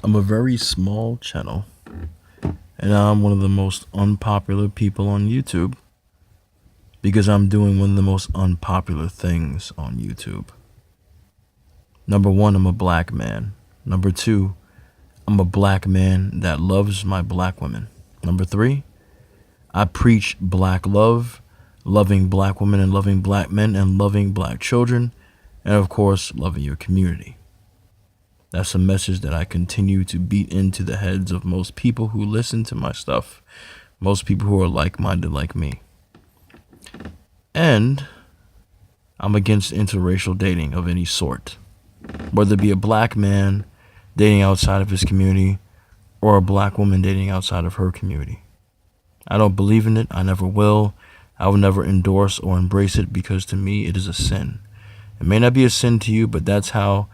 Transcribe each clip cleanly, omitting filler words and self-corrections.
I'm a very small channel, and I'm one of the most unpopular people on YouTube because I'm doing one of the most unpopular things on YouTube. Number one, I'm a black man. Number two, I'm a black man that loves my black women. Number three, I preach black love, loving black women and loving black men and loving black children, and of course, loving your community. That's a message that I continue to beat into the heads of most people who listen to my stuff, most people who are like-minded like me. And I'm against interracial dating of any sort, whether it be a black man dating outside of his community or a black woman dating outside of her community. I don't believe in it. I never will. I will never endorse or embrace it because to me it is a sin. It may not be a sin to you, but that's how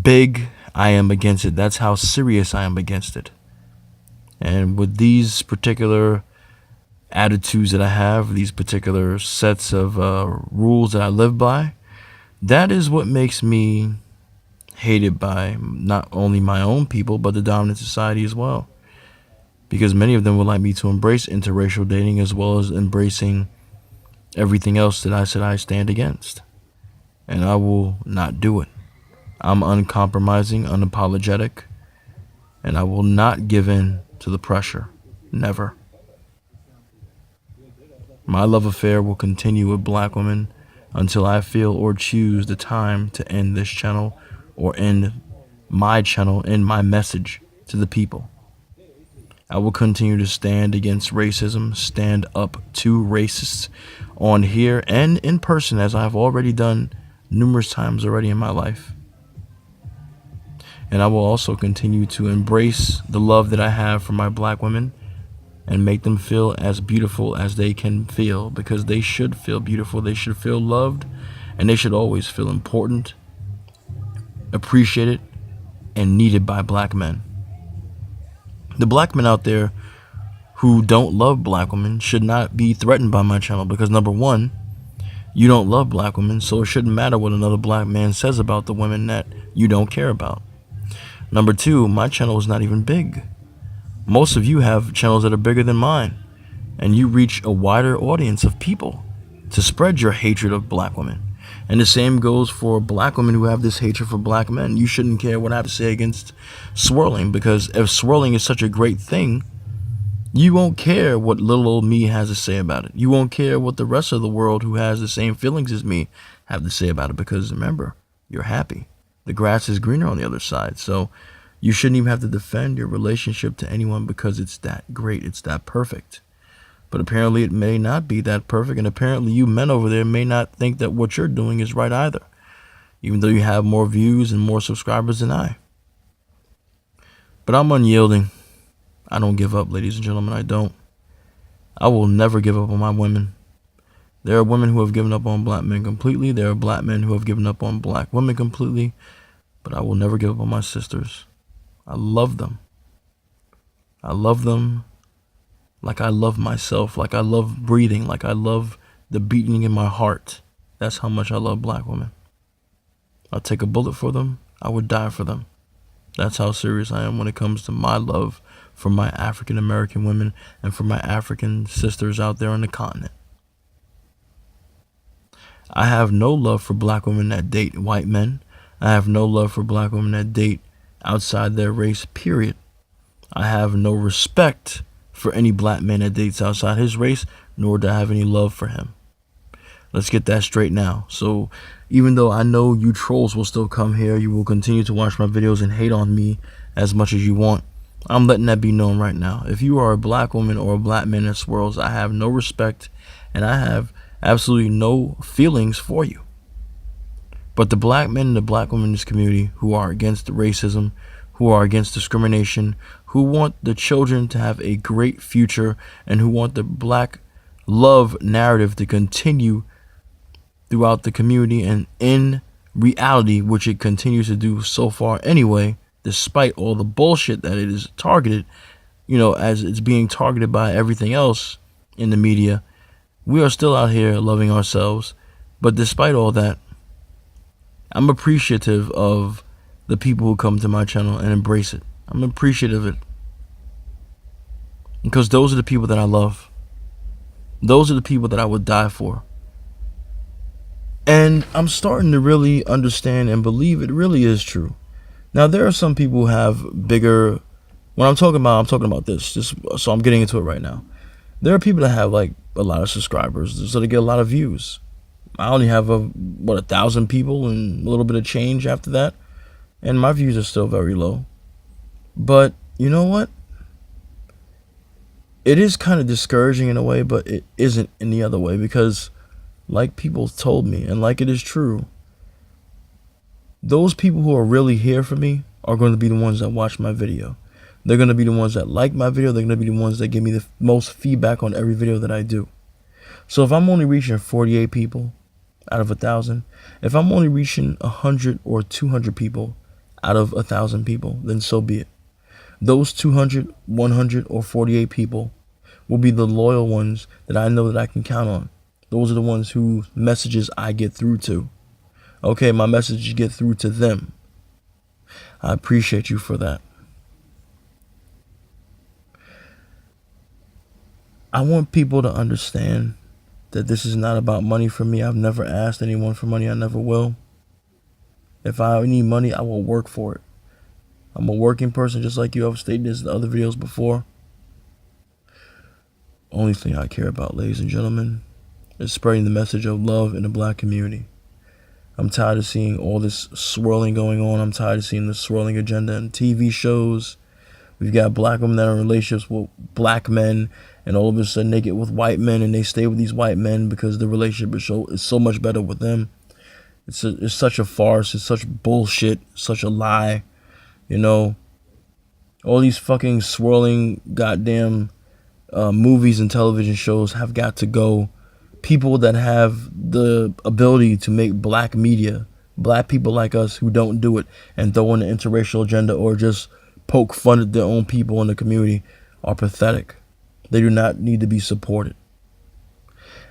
big I am against it. That's how serious I am against it. And with these particular attitudes that I have, these particular sets of rules that I live by, that is what makes me hated by not only my own people, but the dominant society as well. Because many of them would like me to embrace interracial dating as well as embracing everything else that I said I stand against. And I will not do it. I'm uncompromising, unapologetic, and I will not give in to the pressure. Never. My love affair will continue with black women until I feel or choose the time to end this channel or end my channel and my message to the people. I will continue to stand against racism, stand up to racists on here and in person, as I've already done numerous times already in my life. And I will also continue to embrace the love that I have for my black women and make them feel as beautiful as they can feel, because they should feel beautiful, they should feel loved, and they should always feel important, appreciated, and needed by black men. The black men out there who don't love black women should not be threatened by my channel because, number one, you don't love black women, so it shouldn't matter what another black man says about the women that you don't care about. Number two, my channel is not even big. Most of you have channels that are bigger than mine, and you reach a wider audience of people to spread your hatred of black women. And the same goes for black women who have this hatred for black men. You shouldn't care what I have to say against swirling, because if swirling is such a great thing, you won't care what little old me has to say about it. You won't care what the rest of the world who has the same feelings as me have to say about it, because remember, you're happy. The grass is greener on the other side. So you shouldn't even have to defend your relationship to anyone because it's that great, it's that perfect. But apparently it may not be that perfect, and apparently you men over there may not think that what you're doing is right either, even though you have more views and more subscribers than I. But I'm unyielding. I don't give up, ladies and gentlemen, I don't. I will never give up on my women. There are women who have given up on black men completely. There are black men who have given up on black women completely. But I will never give up on my sisters. I love them. I love them like I love myself, like I love breathing, like I love the beating in my heart. That's how much I love black women. I'll take a bullet for them. I would die for them. That's how serious I am when it comes to my love for my African American women and for my African sisters out there on the continent. I have no love for black women that date white men. I have no love for black women that date outside their race, period. I have no respect for any black man that dates outside his race, nor do I have any love for him. Let's get that straight now. So even though I know you trolls will still come here, you will continue to watch my videos and hate on me as much as you want, I'm letting that be known right now. If you are a black woman or a black man that swirls, I have no respect and I have absolutely no feelings for you. But the black men and the black women in this community who are against racism, who are against discrimination, who want the children to have a great future, and who want the black love narrative to continue throughout the community and in reality, which it continues to do so far anyway, despite all the bullshit that it is targeted, as it's being targeted by everything else in the media. We are still out here loving ourselves. But despite all that, I'm appreciative of the people who come to my channel and embrace it. I'm appreciative of it because those are the people that I love. Those are the people that I would die for. And I'm starting to really understand and believe it really is true. Now, there are some people who have bigger. When I'm talking about this. Just so I'm getting into it right now. There are people that have like a lot of subscribers, so they get a lot of views. I only have 1,000 people and a little bit of change after that, and my views are still very low. But you know what? It is kind of discouraging in a way, but it isn't in the other way because, like people told me, and like it is true, those people who are really here for me are going to be the ones that watch my video. They're going to be the ones that like my video. They're going to be the ones that give me the most feedback on every video that I do. So if I'm only reaching 48 people out of 1,000, if I'm only reaching 100 or 200 people out of 1,000 people, then so be it. Those 200, 100, or 48 people will be the loyal ones that I know that I can count on. Those are the ones whose messages I get through to. Okay, my messages get through to them. I appreciate you for that. I want people to understand that this is not about money for me. I've never asked anyone for money. I never will. If I need money, I will work for it. I'm a working person just like you. I've stated this in other videos before. Only thing I care about, ladies and gentlemen, is spreading the message of love in the black community. I'm tired of seeing all this swirling going on. I'm tired of seeing the swirling agenda in TV shows. We've got black women that are in relationships with black men, and all of a sudden they get with white men, and they stay with these white men because the relationship is so much better with them. It's such a farce. It's such bullshit. Such a lie. You know, all these fucking swirling goddamn movies and television shows have got to go. People that have the ability to make black media, black people like us who don't do it and throw in an interracial agenda or just poke fun at their own people in the community, are pathetic. They do not need to be supported.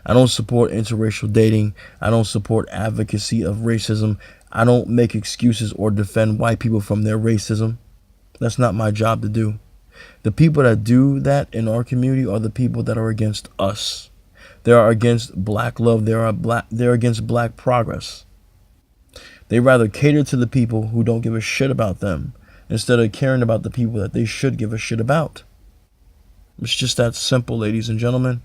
I don't support interracial dating. I don't support advocacy of racism. I don't make excuses or defend white people from their racism. That's not my job to do. The people that do that in our community are the people that are against us. They are against black love. They're against black progress. They rather cater to the people who don't give a shit about them instead of caring about the people that they should give a shit about. It's just that simple, ladies and gentlemen.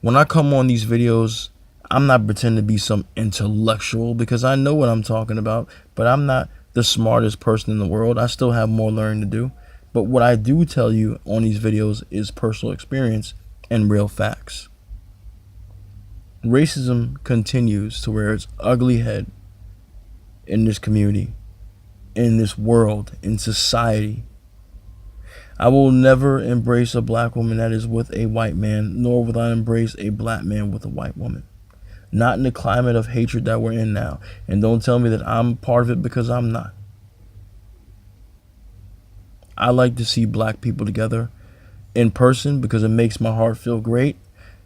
When I come on these videos, I'm not pretending to be some intellectual because I know what I'm talking about, but I'm not the smartest person in the world. I still have more learning to do. But what I do tell you on these videos is personal experience and real facts. Racism continues to rear its ugly head in this community, in this world, in society. I will never embrace a black woman that is with a white man, nor will I embrace a black man with a white woman. Not in the climate of hatred that we're in now. And don't tell me that I'm part of it, because I'm not. I like to see black people together in person because it makes my heart feel great.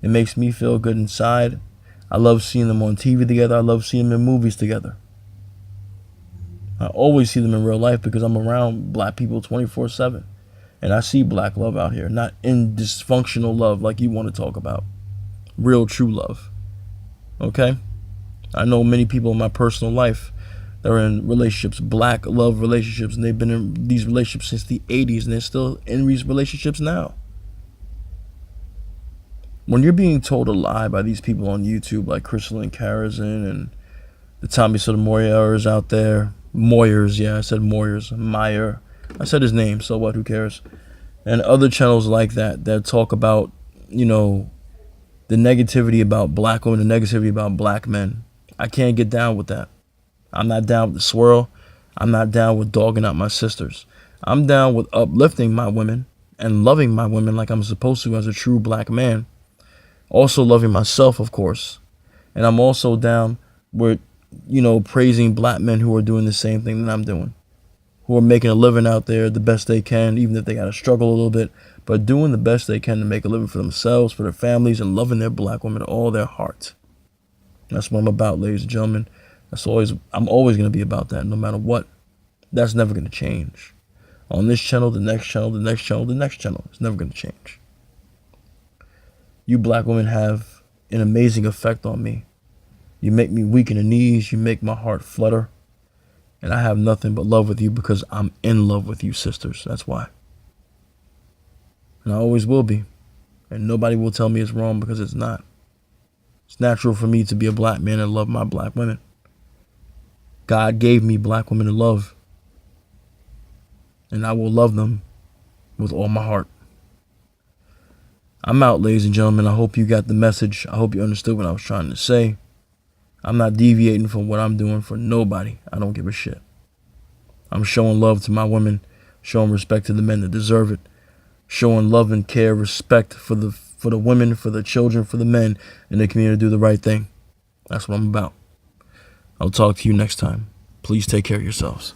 It makes me feel good inside. I love seeing them on TV together. I love seeing them in movies together. I always see them in real life because I'm around black people 24/7. And I see black love out here, not in dysfunctional love like you want to talk about. Real, true love. Okay? I know many people in my personal life that are in relationships, black love relationships, and they've been in these relationships since the 80s, and they're still in these relationships now. When you're being told a lie by these people on YouTube, like Crystal and Karazin and the Tommy Sotomayor's out there, Moyers, yeah, I said Moyers, Meyer. I said his name, so what, who cares? And other channels like that talk about, you know, the negativity about black women, the negativity about black men. I can't get down with that. I'm not down with the swirl. I'm not down with dogging out my sisters. I'm down with uplifting my women and loving my women like I'm supposed to as a true black man. Also loving myself, of course. And I'm also down with, you know, praising black men who are doing the same thing that I'm doing. Who are making a living out there the best they can, even if they got to struggle a little bit, but doing the best they can to make a living for themselves, for their families, and loving their black women with all their heart. That's what I'm about, ladies and gentlemen. I'm always going to be about that, no matter what. That's never going to change. On this channel, the next channel, the next channel, the next channel. It's never going to change. You black women have an amazing effect on me. You make me weak in the knees. You make my heart flutter. And I have nothing but love with you because I'm in love with you, sisters. That's why. And I always will be. And nobody will tell me it's wrong because it's not. It's natural for me to be a black man and love my black women. God gave me black women to love. And I will love them with all my heart. I'm out, ladies and gentlemen. I hope you got the message. I hope you understood what I was trying to say. I'm not deviating from what I'm doing for nobody. I don't give a shit. I'm showing love to my women, showing respect to the men that deserve it, showing love and care, respect for the women, for the children, for the men in the community to do the right thing. That's what I'm about. I'll talk to you next time. Please take care of yourselves.